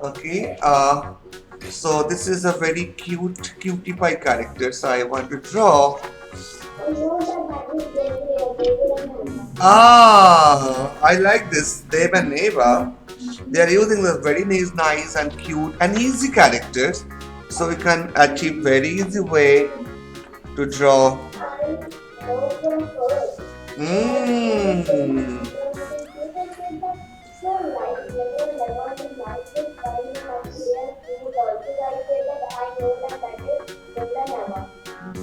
Okay. So this is a very cute cutie pie character. So I want to draw. I like this Deb and Eva. They are using the very nice and cute and easy characters, so we can achieve very easy way to draw. Mm.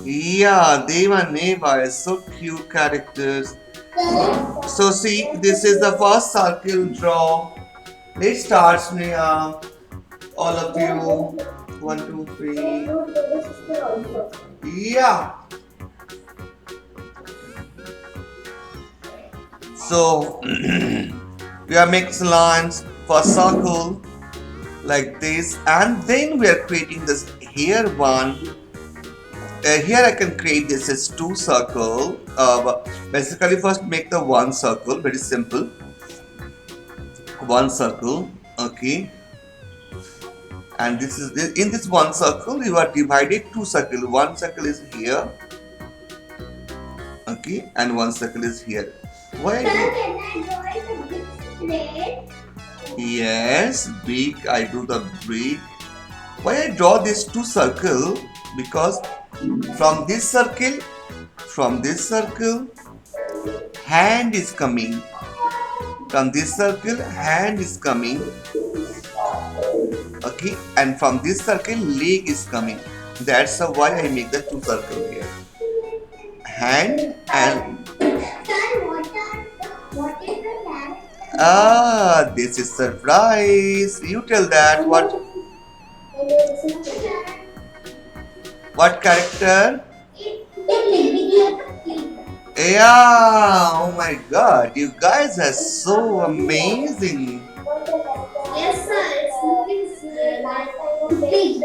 Yeah, Deva and Eva are so cute characters. So see, this is the first circle draw. Let's start, Sneha. All of you. One, two, three. Yeah. So we are making lines for circle like this, and then we are creating this here one. Here I can create this as two circle. Basically, first make the one circle. Very simple. One circle. Okay. And this is in this one circle you are divided two circle. One circle is here. Okay, and one circle is here. Why? Can I draw it a big plate? Yes, big. I do the big. Why I draw this two circle? Because from this circle, hand is coming. From this circle, hand is coming. Okay, and from this circle, leg is coming. That's why I make the two circle here. Hand and what is the character? This is surprise. You tell that what character? Yeah, oh my god, you guys are so amazing. Yes, sir, it's looking big.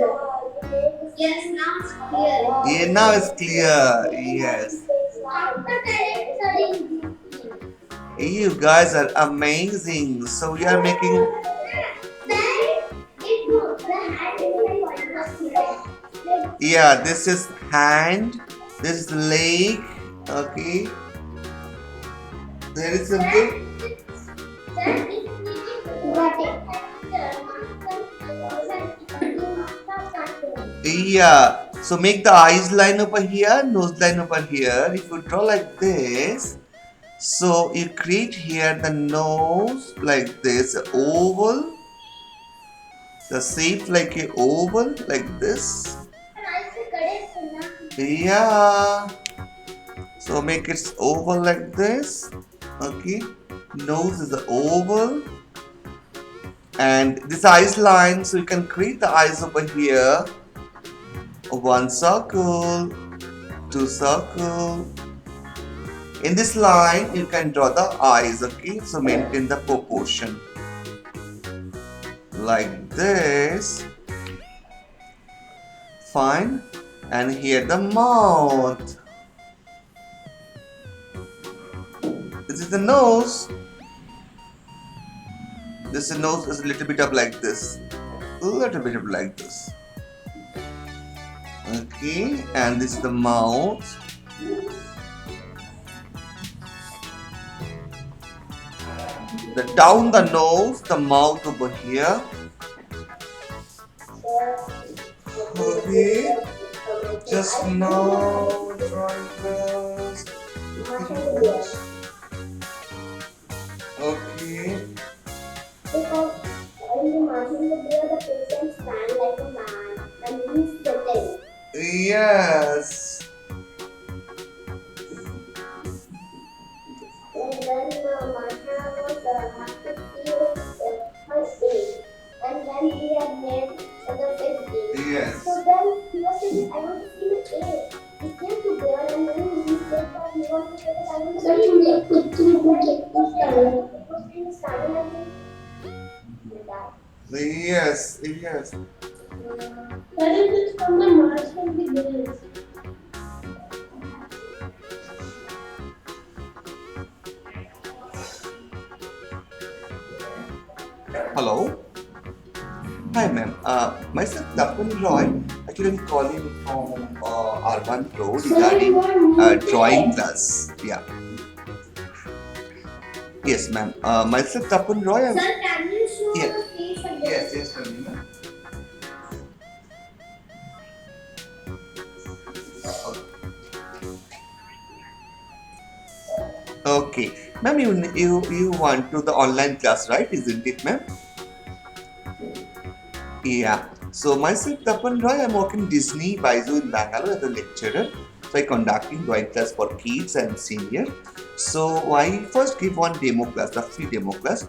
Yes, now it's clear. Yeah, now it's clear. Yes. You guys are amazing. So we are making. Yeah, this is hand. This is leg. Okay. Very simple. Yeah. So make the eyes line over here, nose line over here. If you draw like this, so you create here the nose like this, oval. The shape like a oval like this. Yeah. So make it oval like this. Okay. Nose is the oval. And this eyes line, so you can create the eyes over here. One circle, two circle. In this line, you can draw the eyes, okay? So maintain the proportion. Like this. Fine. And here the mouth. This is the nose. This nose is a little bit up like this. A little bit up like this. Okay, and this is the mouth. Down the nose, the mouth over here. Okay, just now try this. Okay. Because in the marching there, the patient stand like a man and he's sitting. Yes. And then Martha was have to see her face. And then he had made the face. Yes. So then he was saying, I want to see the face. He came to there and then he said that he wants to say that I want to see the face. It was in standing like yes, yes. Where is it from the Mars from the Venus? Hello? Hi, ma'am. Myself, Tapanroy. Actually, I'm calling from Urban Pro regarding drawing class. Yeah. Yes, ma'am. Myself, Tapanroy. Sir, can you show Yeah. the face again? Yes, ma'am. Okay, ma'am. You want to the online class, right? Isn't it, ma'am? Yeah. So myself, Tapan Roy, I'm working Disney Baizu in Bangalore as a lecturer. So I conducting drawing class for kids and senior. So I first give one demo class, a free demo class,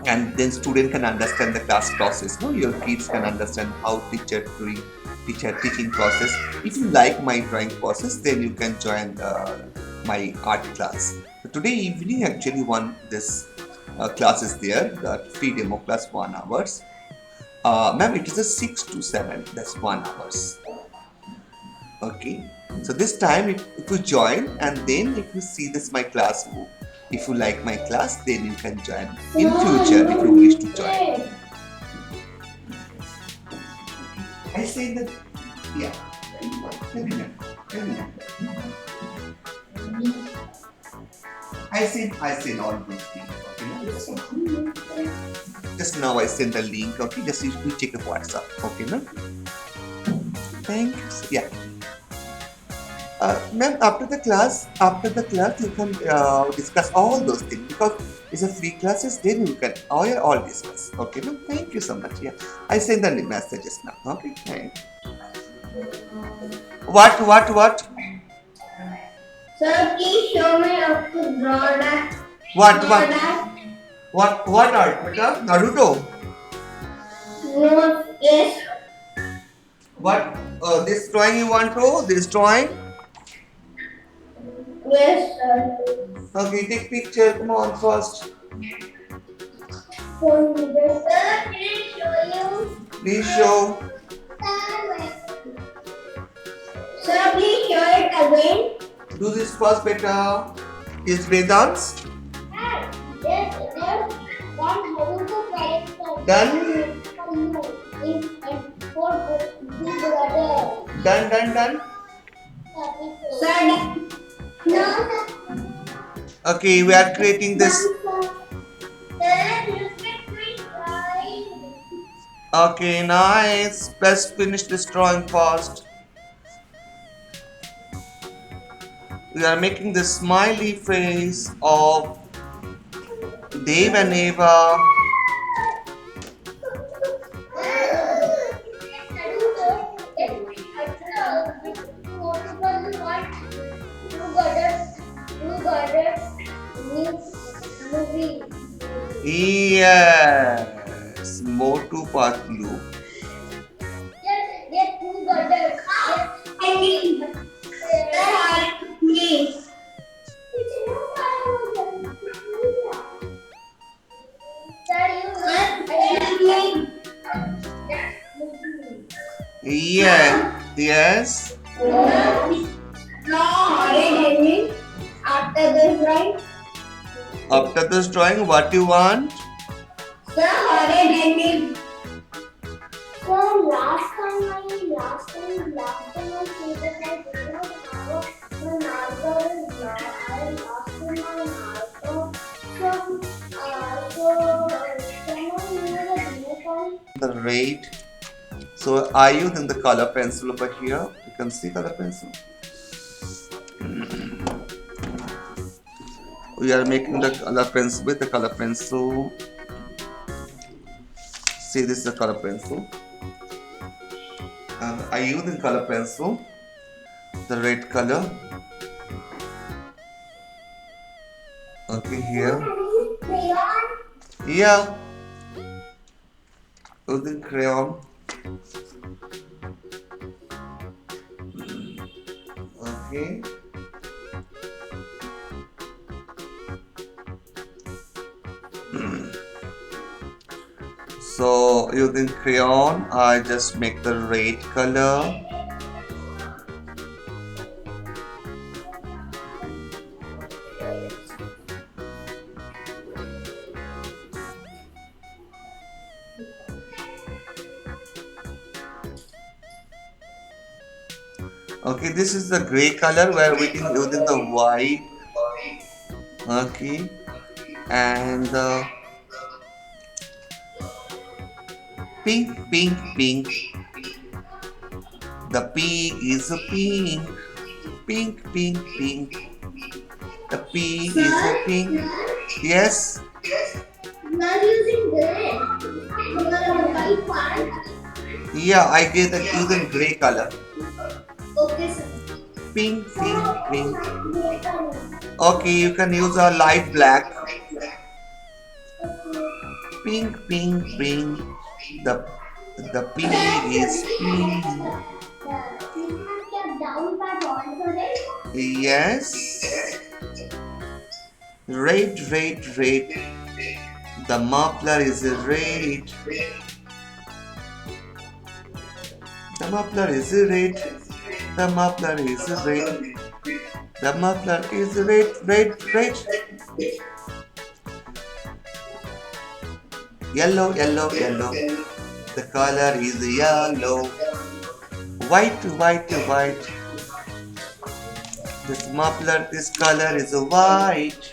and then student can understand the class process. No, your kids can understand how teacher teaching process. If you like my drawing process, then you can join my art class. So today evening, actually, one this class is there. The free demo class 1 hours. Ma'am, it is a 6 to 7, that's 1 hours. Okay. So this time if you join and then if you see this my class, if you like my class, then you can join in future if you wish to join. I say that, yeah. Tell me, ma'am. Tell me, ma'am. I send all those things. Okay, just now I send the link. Okay, just you check the WhatsApp. Okay, ma'am. Thank you. Yeah. Ma'am, after the class, you can discuss all those things because it's a free classes. Then you can all discuss. Okay, ma'am. Thank you so much. Yeah, I send the messages now. Okay. Thank you. What? Sir, please show me how to draw that. What? Draw What? that. What art? Beta? Naruto? No, yes. What? This drawing you want to? This drawing? Yes, sir. Okay, take picture. Come on first. Sir, can I show you? Please show. Sir, please show it again. Do this first, beta. Is Vedants done? Done. Sir, no. Okay, we are creating this. Okay, nice. Let's finish this drawing first. We are making the smiley face of Dave and Eva. Yes, Motu Patlu. Yes. After this, right? After this drawing, what you want? Sir, horrid ending. So last time I said that I did not have my marker is I lost my marker. Can I use a blue pen? The red. So I using the color pencil over here. You can see color pencil. We are making the color pencil with the color pencil. See, this is the color pencil. And I use the color pencil, the red color. Okay, here. Yeah. Using crayon. Okay. So using crayon, I just make the red color. Okay, this is the gray color. We are within the white. Okay, and the pink. The pig is a pink. Pink. The pig is a Sir, pink. Yes. you are using gray. You are the white part. Yeah, I get the using gray color. Okay, sir. Pink. Okay, you can use a light black. Pink. The the pig is pink. Down part also, right? Yes. Red. The muffler is red. The muffler is red. The muffler is red. The muffler is red. Yellow. The color is yellow. White. This muffler, this color is white.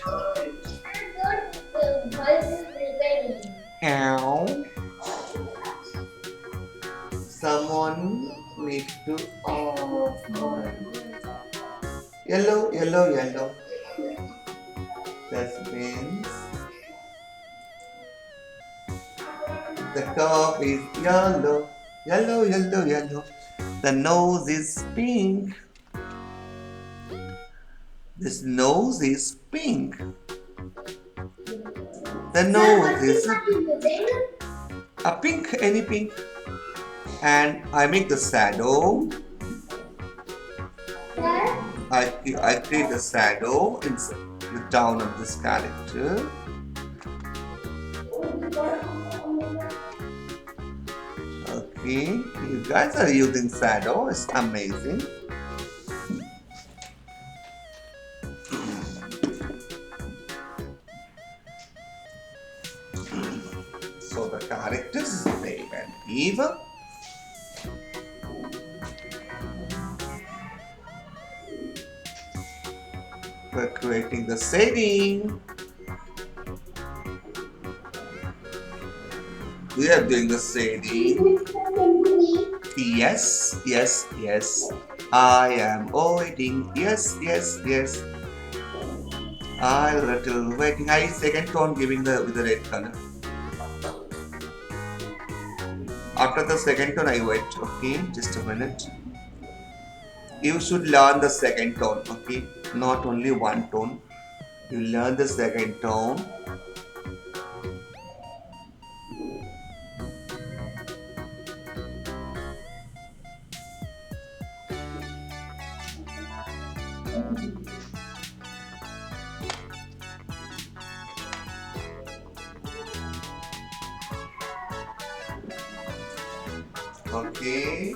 Ow. Someone needs to off my yellow. That means the cup is yellow. The nose is pink. This nose is pink. The nose is a pink, any pink. And I make the shadow. I create the shadow in the down of this character. Okay, you guys are using shadow. It's amazing. So the characters is Dave and Eva. We're creating the setting. We are doing the shading. Yes. I am waiting. Yes. I little waiting. I second tone giving with the red color. After the second tone, I wait. Okay, just a minute. You should learn the second tone. Okay, not only one tone. You learn the second tone. Okay.